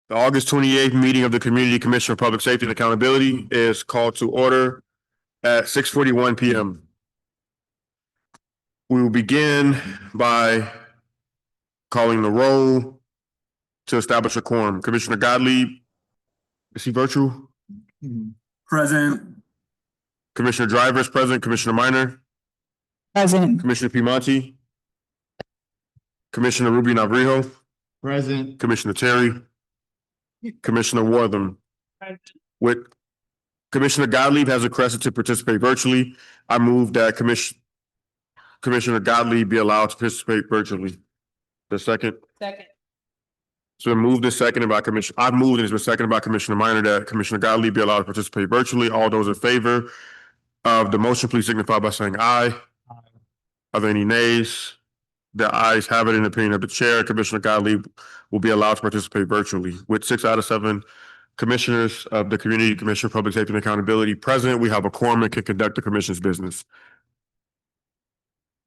The August 28th meeting of the Community Commission for Public Safety and Accountability is called to order at 6:41 p.m. We will begin by calling the roll to establish a quorum. Commissioner Gottlieb, is he virtual? Present. Commissioner Driver is present. Commissioner Minor? Present. Commissioner Pimonti? Commissioner Ruby Navrijo? Present. Commissioner Terry? Commissioner Wortham? With Commissioner Gottlieb has requested to participate virtually. I move that Commissioner Gottlieb be allowed to participate virtually. The second? Second. So moved and seconded by Commissioner. I've moved and it's been seconded by Commissioner Minor that Commissioner Gottlieb be allowed to participate virtually. All those in favor of the motion, please signify by saying aye. Aye. Are there any nays? The ayes have it in the opinion of the chair. Commissioner Gottlieb will be allowed to participate virtually. With 6 out of 7 commissioners of the Community Commission for Public Safety and Accountability present, we have a quorum and can conduct the commission's business.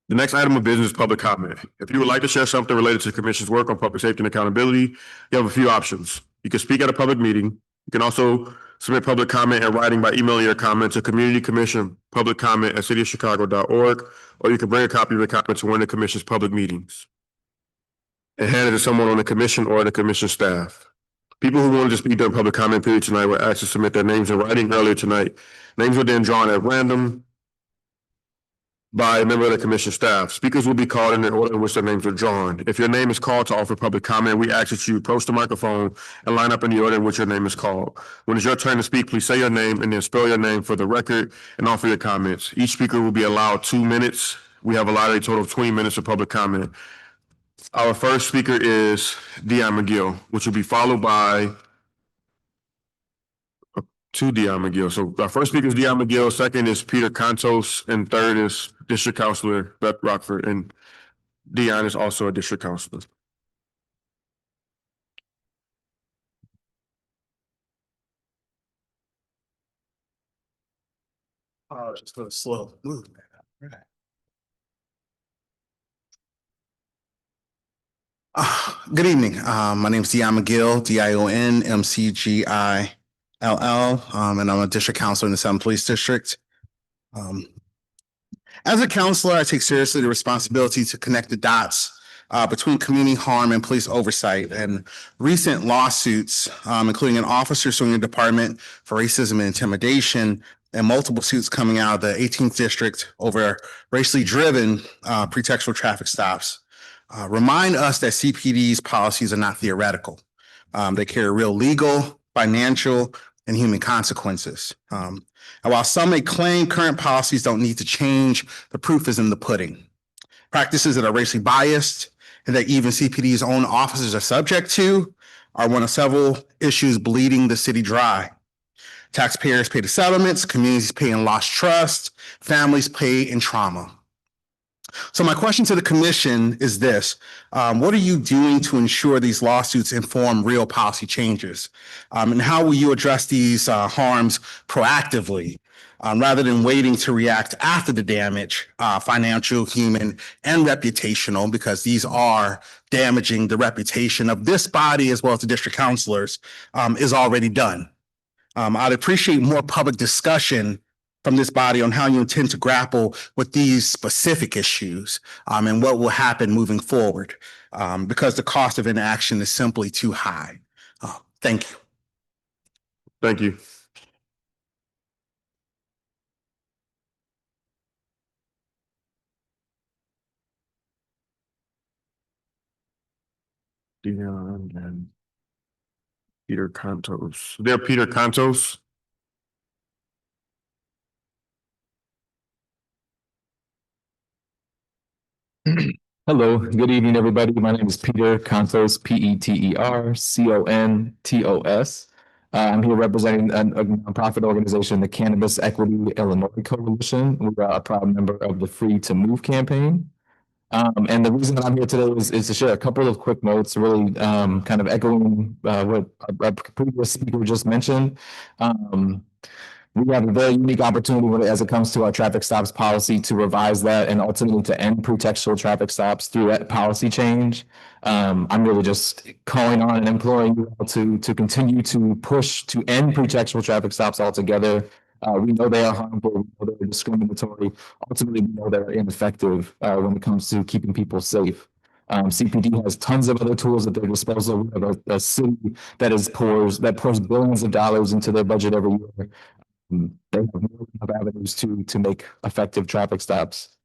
The next item of business is public comment. If you would like to share something related to the commission's work on public safety and accountability, you have a few options. You can speak at a public meeting. You can also submit public comment in writing by emailing your comment to communitycommissionpubliccomment@cityofchicago.org, or you can bring a copy of the comment to one of the commission's public meetings and hand it to someone on the commission or the commission staff. People who wanted to speak during public comment period tonight were asked to submit their names in writing earlier tonight. Names were then drawn at random by a member of the commission staff. Speakers will be called in the order in which their names are drawn. If your name is called to offer public comment, we ask that you approach the microphone and line up in the order in which your name is called. When it's your turn to speak, please say your name and then spell your name for the record and offer your comments. Each speaker will be allowed 2 minutes. We have allotted a total of 20 minutes of public comment. Our first speaker is Dion McGill, which will be followed by Dion McGill. So our first speaker is Dion McGill, second is Peter Contos, and third is District Councilor Beth Rockford. And Dion is also a district councilor. Oh, just a slow move. Good evening. My name is Dion McGill, DION MCGILL, and I'm a district counselor in the 7th Police District. As a counselor, I take seriously the responsibility to connect the dots between community harm and police oversight. And recent lawsuits, including an officer suing the department for racism and intimidation, and multiple suits coming out of the 18th District over racially driven pretextual traffic stops, remind us that CPD's policies are not theoretical. They carry real legal, financial, and human consequences. And while some may claim current policies don't need to change, the proof is in the pudding. Practices that are racially biased and that even CPD's own officers are subject to are one of several issues bleeding the city dry. Taxpayers pay the settlements, communities pay in lost trust, families pay in trauma. So my question to the commission is this: what are you doing to ensure these lawsuits inform real policy changes? And how will you address these harms proactively rather than waiting to react after the damage, financial, human, and reputational, because these are damaging the reputation of this body as well as the district councilors, is already done? I'd appreciate more public discussion from this body on how you intend to grapple with these specific issues and what will happen moving forward, because the cost of inaction is simply too high. Thank you. Thank you. Dion and Peter Contos. They're Peter Contos. Hello, good evening, everybody. My name is Peter Contos, PETER CONTOS. I'm here representing a nonprofit organization, the Cannabis Equity Illinois Coalition. We're a proud member of the Free to Move campaign. And the reason that I'm here today is to share a couple of quick notes, really kind of echoing what a previous speaker just mentioned. We have a very unique opportunity as it comes to our traffic stops policy to revise that and ultimately to end pretextual traffic stops through a policy change. I'm really just calling on and imploring you all to continue to push to end pretextual traffic stops altogether. We know they are harmful, we know they're discriminatory. Ultimately, we know they're ineffective when it comes to keeping people safe. CPD has tons of other tools at their disposal. We have a city that pours billions of dollars into their budget every year. They have more avenues to make effective traffic stops.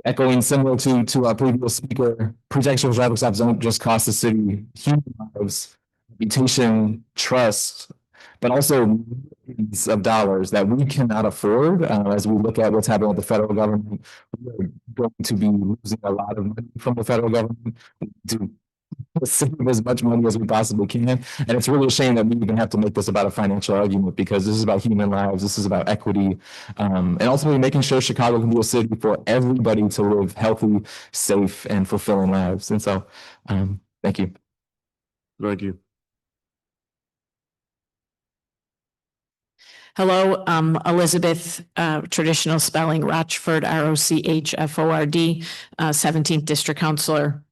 Echoing similar to our previous speaker, pretextual traffic stops don't just cost the city human lives, reputation, trust, but also millions of dollars that we cannot afford. As we look at what's happening with the federal government, we are going to be losing a lot of money from the federal government to save as much money as we possibly can. And it's really a shame that we even have to make this about a financial argument, because this is about human lives. This is about equity, and ultimately making sure Chicago can be a city for everybody to live healthy, safe, and fulfilling lives. And so, thank you. Thank you. Hello, Elizabeth, traditional spelling, Rochford, Rochford, 17th District Councilor.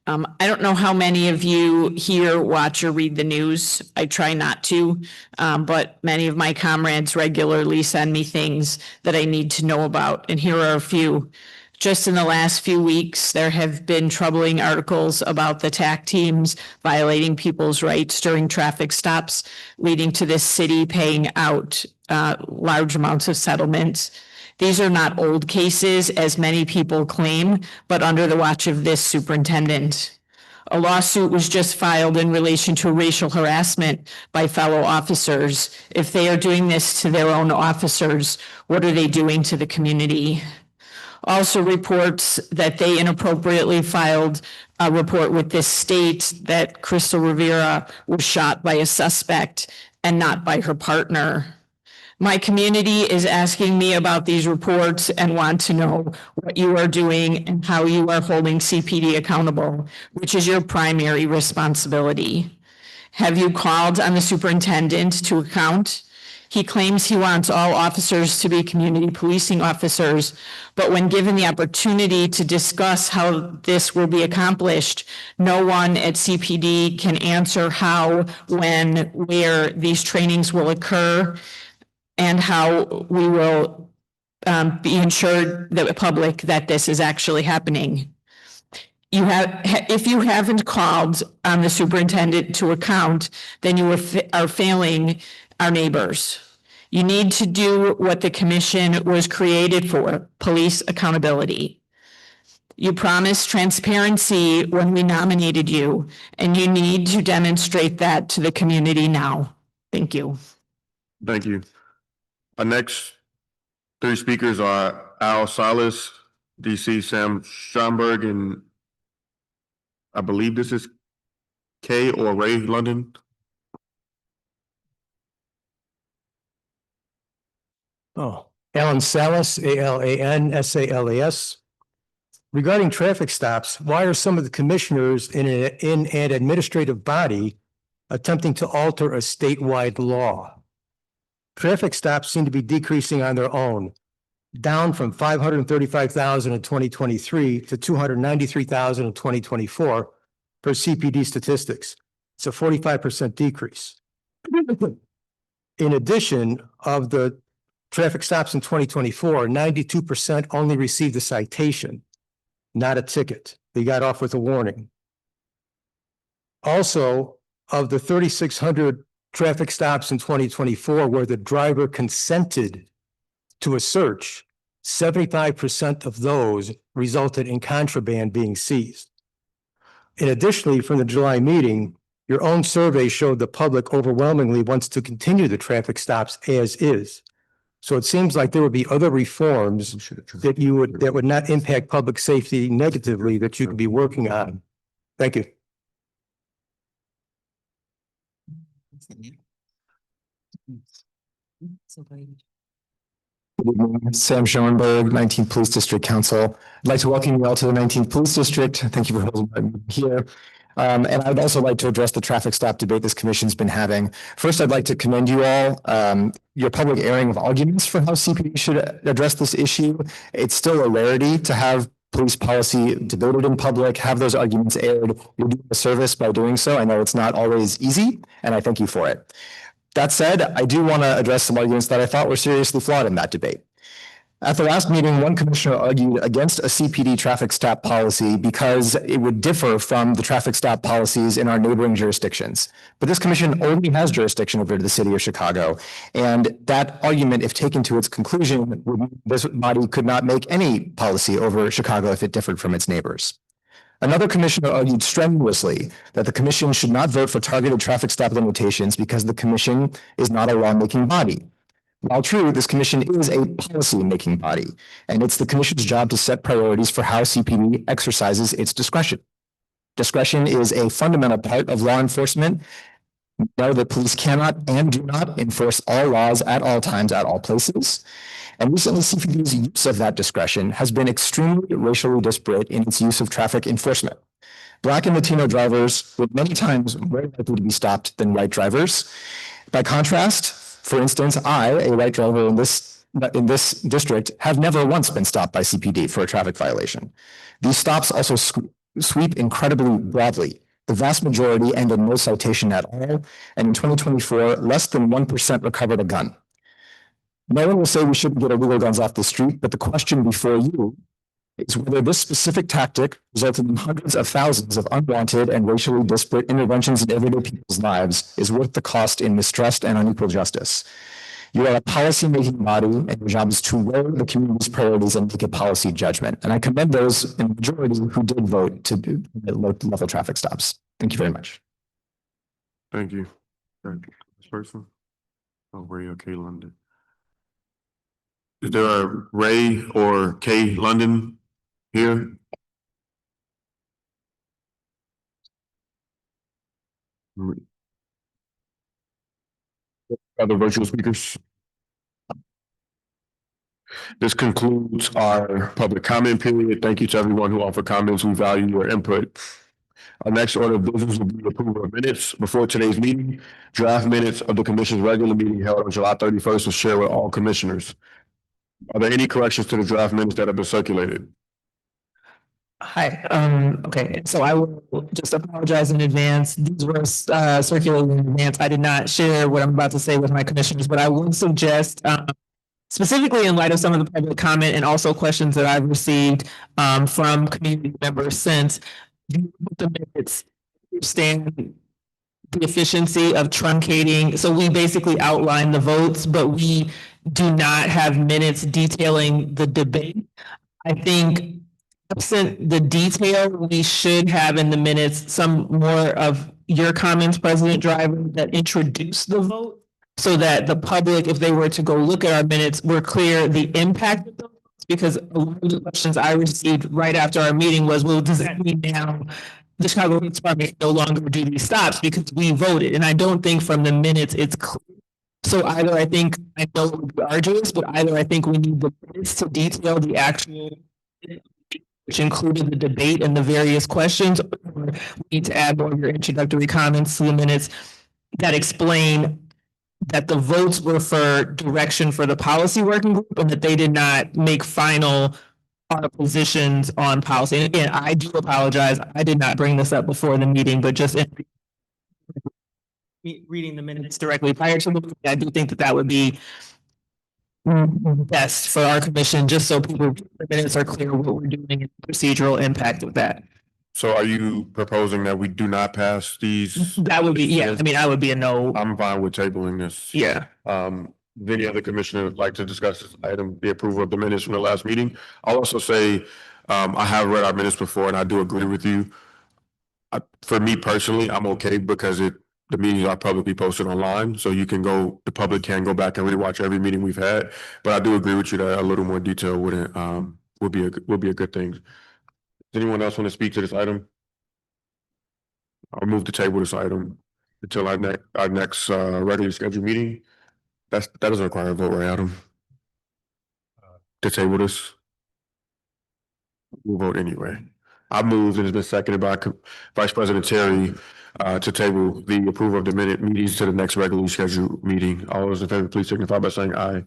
I don't know how many of you here watch or read the news. I try not to, but many of my comrades regularly send me things that I need to know about, and here are a few. Just in the last few weeks, there have been troubling articles about the TAC teams violating people's rights during traffic stops, leading to this city paying out large amounts of settlements. These are not old cases, as many people claim, but under the watch of this superintendent. A lawsuit was just filed in relation to racial harassment by fellow officers. If they are doing this to their own officers, what are they doing to the community? Also reports that they inappropriately filed a report with this state that Crystal Rivera was shot by a suspect and not by her partner. My community is asking me about these reports and want to know what you are doing and how you are holding CPD accountable, which is your primary responsibility. Have you called on the superintendent to account? He claims he wants all officers to be community policing officers, but when given the opportunity to discuss how this will be accomplished, no one at CPD can answer how, when, where these trainings will occur, and how we will be ensured the public that this is actually happening. If you haven't called on the superintendent to account, then you are failing our neighbors. You need to do what the commission was created for, police accountability. You promised transparency when we nominated you, and you need to demonstrate that to the community now. Thank you. Thank you. Our next three speakers are Al Salas, DC Sam Schomburg, and I believe this is Kay or Ray London. Oh, Alan Salas, AlanSalas. Regarding traffic stops, why are some of the commissioners in an administrative body attempting to alter a statewide law? Traffic stops seem to be decreasing on their own, down from 535,000 in 2023 to 293,000 in 2024 per CPD statistics. It's a 45% decrease. In addition, of the traffic stops in 2024, 92% only received a citation, not a ticket. They got off with a warning. Also, of the 3,600 traffic stops in 2024 where the driver consented to a search, 75% of those resulted in contraband being seized. And additionally, from the July meeting, your own survey showed the public overwhelmingly wants to continue the traffic stops as is. So it seems like there would be other reforms that would not impact public safety negatively that you could be working on. Thank you. Sam Schoenberg, 19th Police District Council. I'd like to welcome you all to the 19th Police District. Thank you for holding me here. And I'd also like to address the traffic stop debate this commission's been having. First, I'd like to commend you all, your public airing of arguments for how CPD should address this issue. It's still a rarity to have police policy debated in public, have those arguments aired. You're doing a service by doing so. I know it's not always easy, and I thank you for it. That said, I do want to address some arguments that I thought were seriously flawed in that debate. At the last meeting, one commissioner argued against a CPD traffic stop policy because it would differ from the traffic stop policies in our neighboring jurisdictions. But this commission already has jurisdiction over the city of Chicago. And that argument, if taken to its conclusion, would mean this body could not make any policy over Chicago if it differed from its neighbors. Another commissioner argued strenuously that the commission should not vote for targeted traffic stop limitations because the commission is not a lawmaking body. While true, this commission is a policy-making body, and it's the commission's job to set priorities for how CPD exercises its discretion. Discretion is a fundamental part of law enforcement. We know that police cannot and do not enforce all laws at all times, at all places. And recently, CPD's use of that discretion has been extremely racially disparate in its use of traffic enforcement. Black and Latino drivers were many times more likely to be stopped than white drivers. By contrast, for instance, I, a white driver in this district, have never once been stopped by CPD for a traffic violation. These stops also sweep incredibly broadly. The vast majority end in no citation at all, and in 2024, less than 1% recovered a gun. No one will say we shouldn't get illegal guns off the street, but the question before you is whether this specific tactic resulted in hundreds of thousands of unwanted and racially disparate interventions in everyday people's lives is worth the cost in mistrust and unequal justice. You are a policy-making body, and your job is to weigh the community's priorities and make a policy judgment. And I commend those in the majority who did vote to do low-level traffic stops. Thank you very much. Thank you. This person? Oh, Ray or K London. Is there a Ray or K London here? Other virtual speakers? This concludes our public comment period. Thank you to everyone who offered comments. We value your input. Our next order of business will be approval of minutes before today's meeting. Draft minutes of the commission's regular meeting held on July 31st was shared with all commissioners. Are there any corrections to the draft minutes that have been circulated? Hi, okay, so I will just apologize in advance. These were circulated in advance. I did not share what I'm about to say with my commissioners, but I would suggest, specifically in light of some of the public comment and also questions that I've received from community members since the minutes stand the efficiency of truncating. So we basically outline the votes, but we do not have minutes detailing the debate. I think absent the detail, we should have in the minutes some more of your comments, President Driver, that introduce the vote so that the public, if they were to go look at our minutes, were clear the impact of those. Because a lot of the questions I received right after our meeting was, well, does that mean now the Chicago Police Department no longer do these stops because we voted? And I don't think from the minutes it's clear. So either I think, I know it would be arduous, but either I think we need the minutes to detail the actual, which included the debate and the various questions, or we need to add more of your introductory comments to the minutes that explain that the votes were for direction for the policy working group and that they did not make final positions on policy. And again, I do apologize. I did not bring this up before the meeting, but just in reading the minutes directly prior to the meeting, I do think that that would be best for our commission, just so people, the minutes are clear what we're doing and the procedural impact of that. So are you proposing that we do not pass these? That would be, yeah, I mean, I would be a no. I'm fine with tabling this. Yeah. If any other commissioner would like to discuss this item, the approval of the minutes from the last meeting. I'll also say, I have read our minutes before and I do agree with you. For me personally, I'm okay because the meetings are publicly posted online, so the public can go back and rewatch every meeting we've had. But I do agree with you that a little more detail would be a good thing. Does anyone else want to speak to this item? I'll move to table this item until our next regularly scheduled meeting. That doesn't require a vote, right, Adam? To table this? We'll vote anyway. I moved and it's been seconded by Vice President Terry to table the approval of the minute meetings to the next regularly scheduled meeting. All those in favor, please signify by saying aye.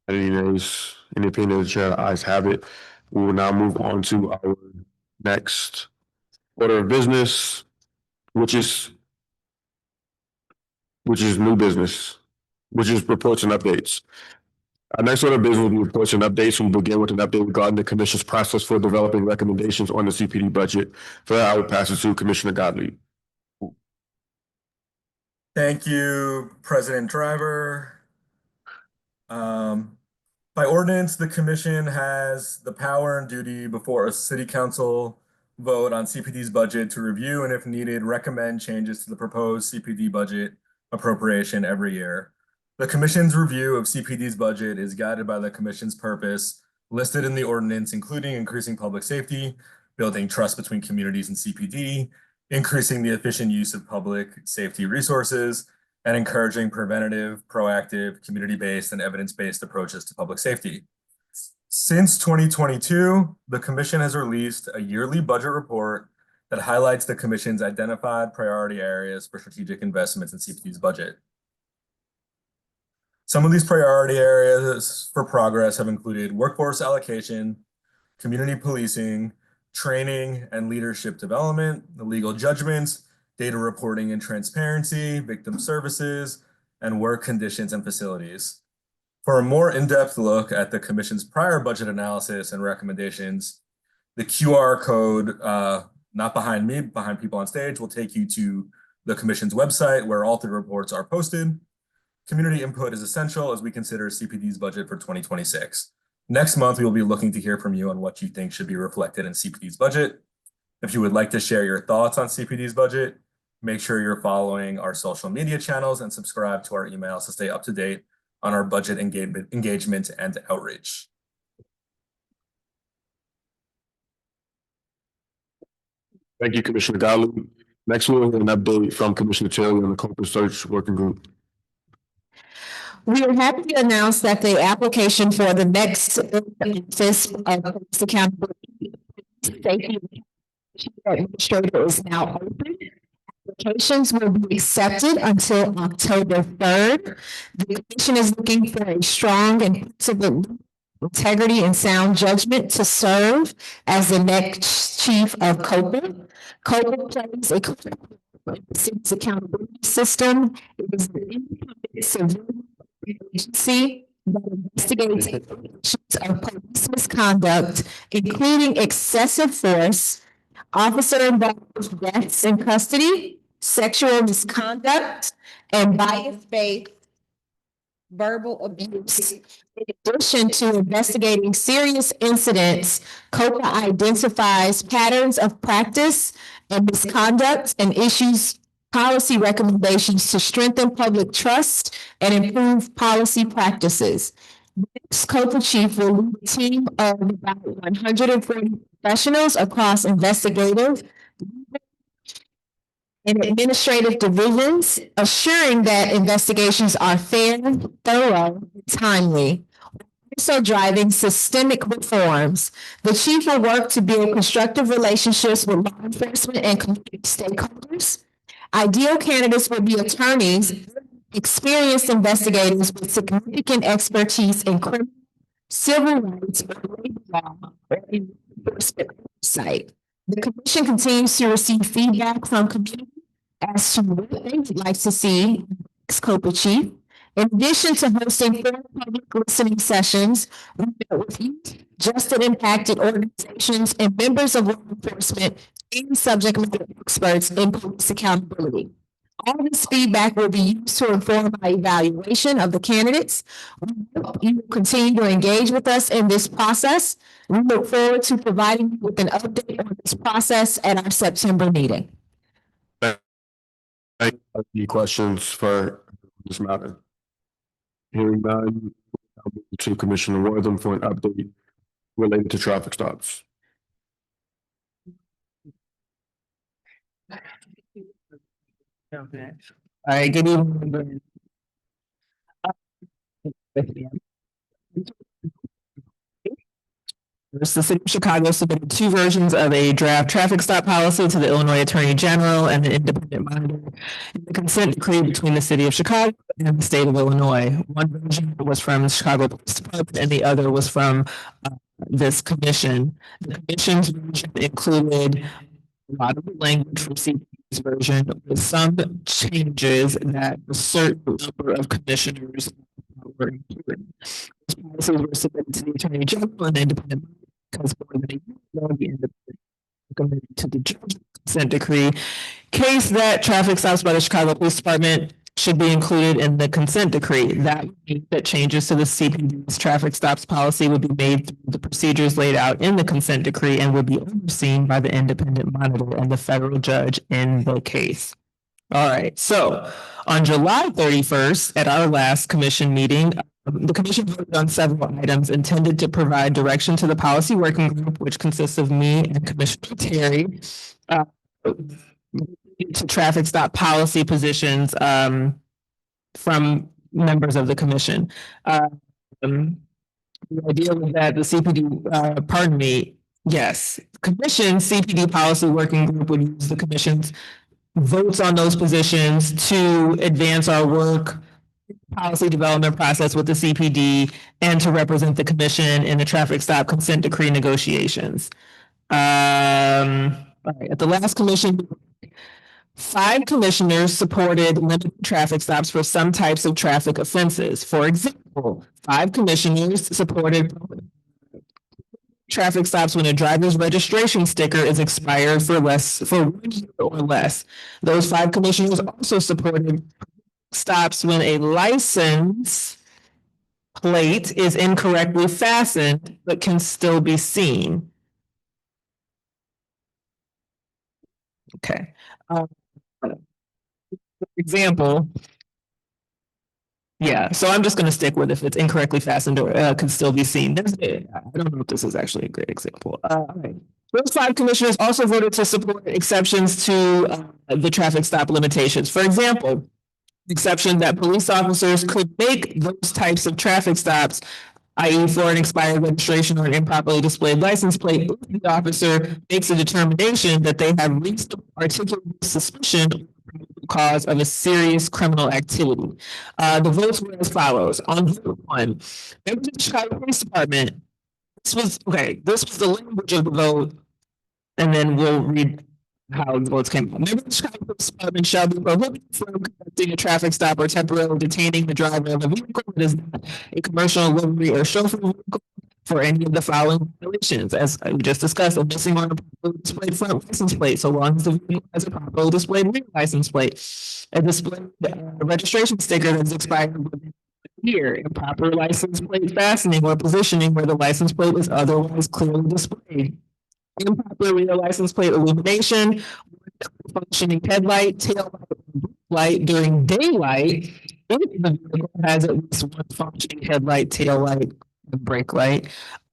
Any nays? Any opinion of the chair? The ayes have it. We will now move on to our next order of business, which is new business, which is reports and updates. Our next order of business will be reports and updates. We'll begin with an update regarding the commission's process for developing recommendations on the CPD budget. For that, I will pass it to Commissioner Gottlieb. Thank you, President Driver. By ordinance, the commission has the power and duty before a city council vote on CPD's budget to review and if needed, recommend changes to the proposed CPD budget appropriation every year. The commission's review of CPD's budget is guided by the commission's purpose listed in the ordinance, including increasing public safety, building trust between communities and CPD, increasing the efficient use of public safety resources, and encouraging preventative, proactive, community-based, and evidence-based approaches to public safety. Since 2022, the commission has released a yearly budget report that highlights the commission's identified priority areas for strategic investments in CPD's budget. Some of these priority areas for progress have included workforce allocation, community policing, training and leadership development, the legal judgments, data reporting and transparency, victim services, and work conditions and facilities. For a more in-depth look at the commission's prior budget analysis and recommendations, the QR code, not behind me, behind people on stage, will take you to the commission's website where all three reports are posted. Community input is essential as we consider CPD's budget for 2026. Next month, we will be looking to hear from you on what you think should be reflected in CPD's budget. If you would like to share your thoughts on CPD's budget, make sure you're following our social media channels and subscribe to our emails to stay up to date on our budget engagement and outreach. Thank you, Commissioner Gottlieb. Next, we'll hear an update from Commissioner Terry on the corporate search working group. We are happy to announce that the application for the next office of police accountability safety administrator is now open. Applications will be accepted until October 3rd. The commission is looking for a strong and principled integrity and sound judgment to serve as the next chief of COPA. COPA plays a critical role in the city's accountability system. It is an independent civilian agency that investigates allegations of police misconduct, including excessive force, officer-involved deaths in custody, sexual misconduct, and bias-based verbal abuse. In addition to investigating serious incidents, COPA identifies patterns of practice and misconduct and issues policy recommendations to strengthen public trust and improve policy practices. The next COPA chief will lead a team of about 140 professionals across investigative and administrative divisions, assuring that investigations are fair, thorough, and timely. Also driving systemic reforms. The chief will work to build constructive relationships with law enforcement and community stakeholders. Ideal candidates will be attorneys, experienced investigators with significant expertise in criminal, civil rights, or labor law, or enforcement oversight. The commission continues to receive feedback from community as to what they would like to see as COPA chief. In addition to hosting 4 public listening sessions, we met with youth, justice impacted organizations, and members of law enforcement and subject matter experts in police accountability. All this feedback will be used to inform our evaluation of the candidates. We hope you will continue to engage with us in this process. We look forward to providing you with an update on this process at our September meeting. Any questions for this matter? Hearing none, I'll move to Commissioner Wortham for an update related to traffic stops. Okay. All right, good evening. The city of Chicago submitted two versions of a draft traffic stop policy to the Illinois Attorney General and an independent monitor in the consent decree between the city of Chicago and the state of Illinois. One version was from the Chicago Police Department and the other was from this commission. The commission's version included a lot of the language from CPD's version with some changes that a certain number of commissioners were included. These policies were submitted to the Attorney General and independent because more than a year ago, the independent recommended to the judge consent decree case that traffic stops by the Chicago Police Department should be included in the consent decree. That would mean that changes to the CPD's traffic stops policy would be made through the procedures laid out in the consent decree and would be overseen by the independent monitor and the federal judge in the case. All right, so on July 31st, at our last commission meeting, the commission voted on several items intended to provide direction to the policy working group, which consists of me and Commissioner Terry, to traffic stop policy positions from members of the commission. The idea was that the CPD, commission CPD policy working group would use the commission's votes on those positions to advance our work policy development process with the CPD and to represent the commission in the traffic stop consent decree negotiations. All right, at the last commission, 5 commissioners supported limited traffic stops for some types of traffic offenses. For example, 5 commissioners supported traffic stops when a driver's registration sticker is expired for 1 year or less. Those 5 commissioners also supported stops when a license plate is incorrectly fastened but can still be seen. Okay. For example, so I'm just going to stick with if it's incorrectly fastened or can still be seen. I don't know if this is actually a great example. All right. Those 5 commissioners also voted to support exceptions to the traffic stop limitations. For example, exception that police officers could make those types of traffic stops, i.e. for an expired registration or an improperly displayed license plate, if the officer makes a determination that they have reasonable articulable suspicion cause of a serious criminal activity. The votes were as follows. On vote 1, members of the Chicago Police Department, this was the language of the vote, and then we'll read how the votes came out. Members of the Chicago Police Department shall be prohibited from conducting a traffic stop or temporarily detaining the driver of a vehicle that is not a commercial, livery, or chauffeur vehicle for any of the following violations. As we just discussed, a missing or improperly displayed front license plate, so long as the vehicle has a properly displayed rear license plate. A displayed registration sticker that's expired within a year. Improper license plate fastening or positioning where the license plate is otherwise clearly displayed. Improper rear license plate illumination, functioning headlight, tail light during daylight, if the vehicle has at least one functioning headlight, tail light, and brake light.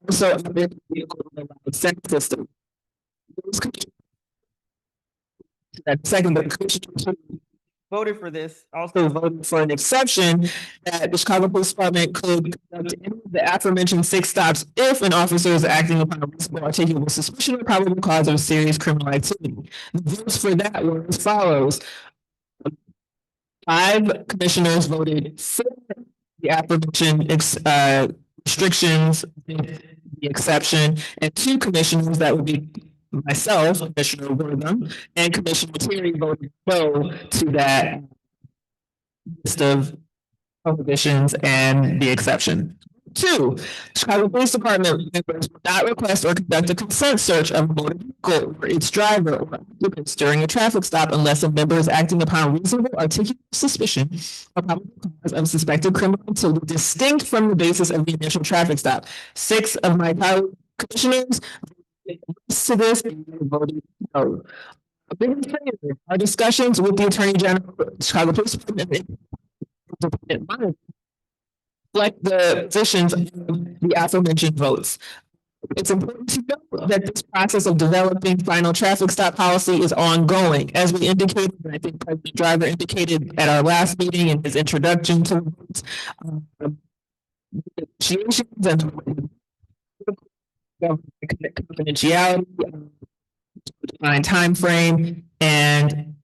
Also, a vehicle with a loud sound system. Second, the commission voted for this, also voted for an exception that the Chicago Police Department could conduct any of the aforementioned 6 stops if an officer is acting upon a reasonable articulable suspicion or probable cause of serious criminal activity. The votes for that were as follows. 5 commissioners voted for the aforementioned restrictions, the exception, and 2 commissioners, that would be myself, Commissioner Wortham, and Commissioner Terry voted no to that list of prohibitions and the exception. 2, Chicago Police Department members will not request or conduct a consent search of a motor vehicle or its driver or occupants during a traffic stop unless a member is acting upon reasonable articulable suspicion of probable cause of suspected criminal activity distinct from the basis of the initial traffic stop. 6 of my colleague commissioners to this voted no. Our discussions with the Attorney General, Chicago Police Department, reflect the positions of the aforementioned votes. It's important to note that this process of developing final traffic stop policy is ongoing. As we indicated, and I think President Driver indicated at our last meeting in his introduction to the votes, negotiations and confidentiality, defined timeframe, and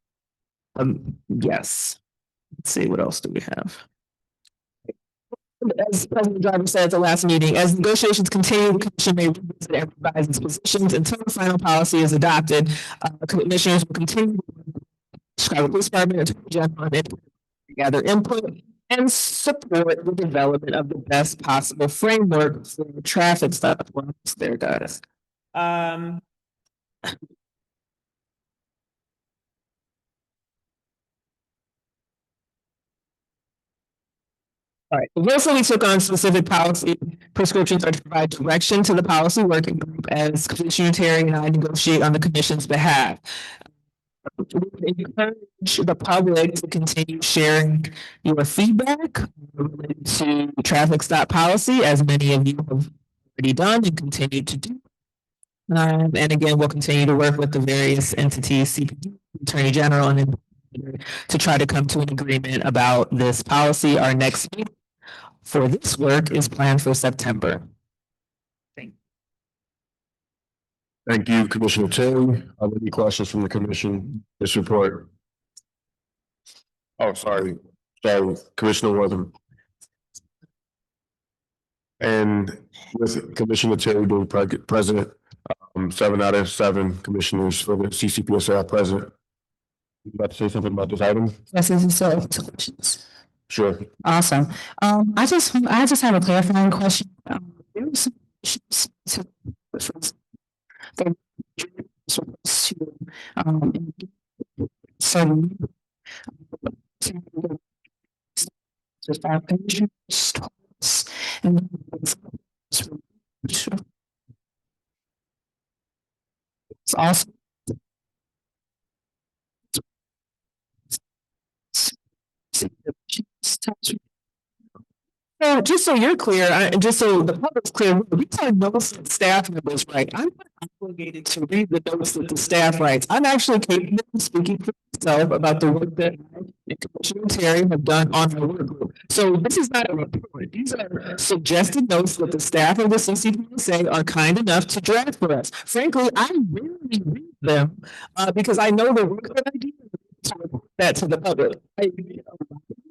yes. Let's see, what else do we have? As President Driver said at the last meeting, as negotiations continue, the commission may revisit and revise its positions until the final policy is adopted. Commissioners will continue to Chicago Police Department, Attorney General, and gather input and support the development of the best possible framework for traffic stop. Well, there, guys. All right. Also, we took on specific policy prescriptions are to provide direction to the policy working group as Commissioner Terry and I negotiate on the commission's behalf. We encourage the public to continue sharing your feedback related to traffic stop policy, as many of you have already done and continue to do. And again, we'll continue to work with the various entities, CPD, Attorney General, and to try to come to an agreement about this policy. Our next meeting for this work is planned for September. Thank you, Commissioner Terry. Are there any questions from the commission? This report. Oh, sorry, Commissioner Wortham. And with Commissioner Terry being present, 7 out of 7 commissioners for the CCPSA are present. You about to say something about this item? Yes, this is so. Questions. Sure. Awesome. I just have a clarifying question. There was some issues to it's also Just so you're clear, just so the public's clear, these are notes that staff members write. I'm not obligated to read the notes that the staff writes. I'm actually capable of speaking for myself about the work that I and Commissioner Terry have done on the work group. So this is not a report. These are suggested notes that the staff of the CCPSA are kind enough to draft for us. Frankly, I rarely read them because I know the work that I do to report that to the public. I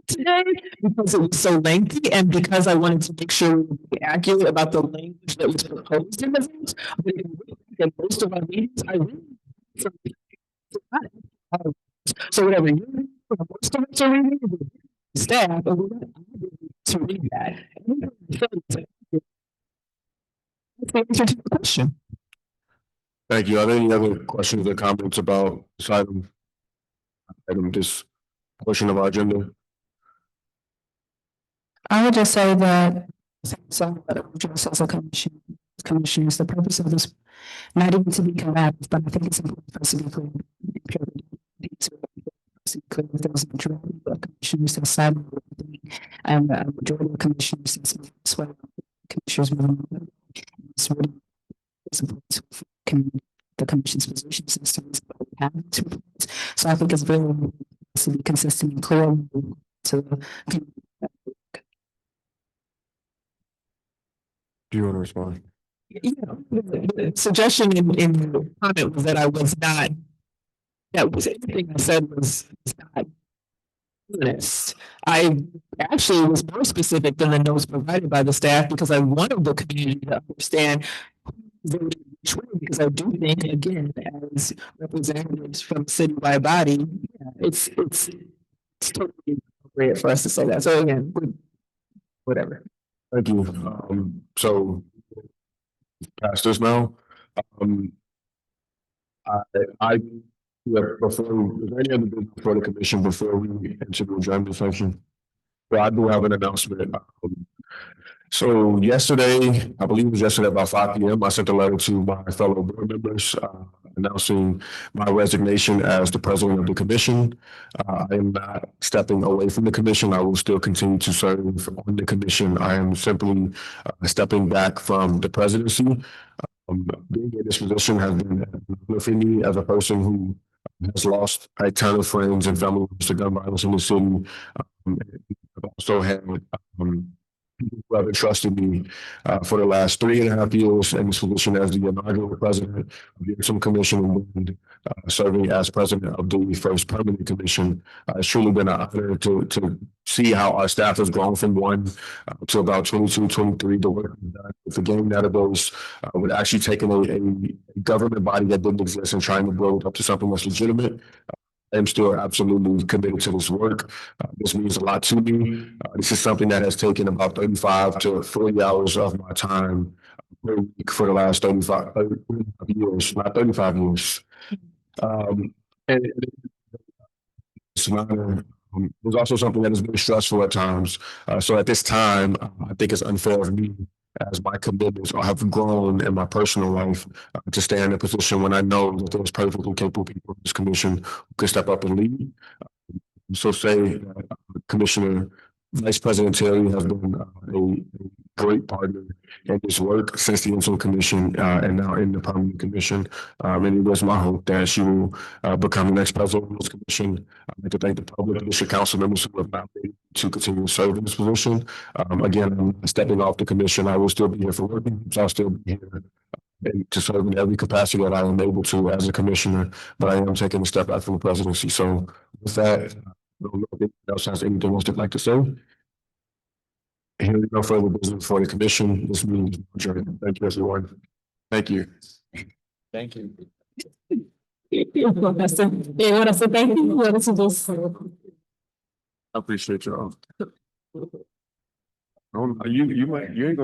today because it was so lengthy and because I wanted to make sure we were accurate about the language that was proposed in the votes. But in most of our meetings, I really so whatever you read, most of us are reading, staff, but we're not to read that. That's the answer to the question. Thank you. Are there any other questions or comments about this item? This portion of our agenda? I would just say that some as a commissioners, the purpose of this, not even to be combative, but I think it's important for us to be clear. There was a majority of commissioners that sided with me, and a majority of commissioners that swear commissioners the commission's position systems have to reports. So I think it's very important to be consistent and clear to the. Do you want to respond? You know, the suggestion in the comment was that I was not, that was everything I said was not honest. I actually was more specific than the notes provided by the staff because I wanted the community to understand voted which way, because I do think, again, as representatives from citywide body, it's totally appropriate for us to say that. So again, whatever. Thank you. So past this now. Before, is there any other business for the commission before we enter the adjournment section? Well, I do have an announcement. So yesterday, I believe it was yesterday about 5 p.m., I sent a letter to my fellow board members announcing my resignation as the president of the commission. I am not stepping away from the commission. I will still continue to serve on the commission. I am simply stepping back from the presidency. Being in this position has been for me as a person who has lost a ton of friends and family members to gun violence in the city. I've also had who have entrusted me for the last 3.5 years in this position as the inaugural president of the Interim Commission and serving as president of the first permanent commission. It's truly been an honor to see how our staff has grown from one to about 22, 23. The work we've done with the game database, with actually taking a government body that didn't exist and trying to build up to something that's legitimate. I'm still absolutely committed to this work. This means a lot to me. This is something that has taken about 35 to 40 hours of my time per week for the last 35 years, not 35 years. And it's an honor. There's also something that is very stressful at times. So at this time, I think it's unfair of me as my commitments have grown in my personal life to stay in a position when I know that there's perfectly capable people in this commission who can step up and lead. So say Commissioner Vice President Terry has been a great partner in this work since the Interim Commission and now in the Permanent Commission. And it was my hope that she will become the next president of this commission. I'd like to thank the public, district council members who have nominated to continue to serve in this position. Again, I'm stepping off the commission. I will still be here for working. So I'll still be here and to serve in every capacity that I am able to as a commissioner, but I am taking a step back from the presidency. So with that, I don't know if anyone else has anything else they'd like to say. Hearing no further business for the commission, this meeting is adjourned. Thank you, everyone. Thank you. Thank you. I appreciate y'all. You ain't gonna